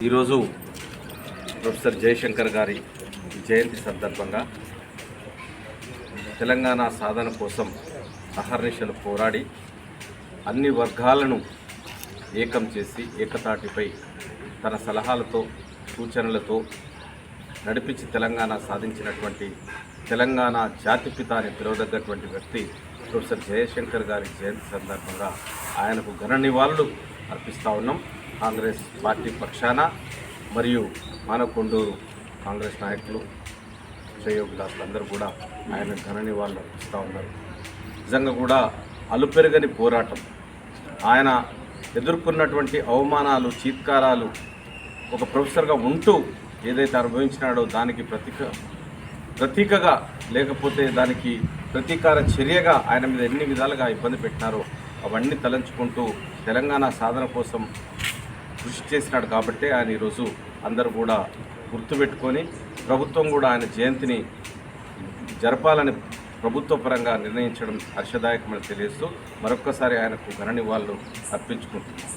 ఈరోజు ప్రొఫెసర్ జయశంకర్ గారి జయంతి సందర్భంగా తెలంగాణ సాధన కోసం అహర్నిశలు పోరాడి అన్ని వర్గాలను ఏకం చేసి ఏకతాటిపై తన సలహాలతో సూచనలతో నడిపించి తెలంగాణ సాధించినటువంటి తెలంగాణ జాతిపిత అని పిలువదగ్గటువంటి వ్యక్తి ప్రొఫెసర్ జయశంకర్ గారి జయంతి సందర్భంగా ఆయనకు ఘన నివాళులు అర్పిస్తూ ఉన్నాం. కాంగ్రెస్ పార్టీ పక్షాన మరియు మానకొండూరు కాంగ్రెస్ నాయకులు శ్రేయోభిలాషులందరూ కూడా ఆయన ఘన నివాళులు అర్పిస్తూ ఉన్నారు. నిజంగా కూడా అలుపెరగని పోరాటం, ఆయన ఎదుర్కొన్నటువంటి అవమానాలు, చీత్కారాలు, ఒక ప్రొఫెసర్గా ఉంటూ ఏదైతే అనుభవించినాడో దానికి ప్రతీకగా లేకపోతే దానికి ప్రతీకార చర్యగా ఆయన మీద ఎన్ని విధాలుగా ఇబ్బంది పెట్టినారో అవన్నీ తలంచుకుంటూ తెలంగాణ సాధన కోసం కృషి చేసినాడు. కాబట్టి ఆయన ఈరోజు అందరూ కూడా గుర్తుపెట్టుకొని ప్రభుత్వం కూడా ఆయన జయంతిని జరపాలని ప్రభుత్వ పరంగా నిర్ణయించడం హర్షదాయకమని తెలియజేస్తూ మరొక్కసారి ఆయనకు ఘన నివాళులు అర్పించుకుంటున్నాం.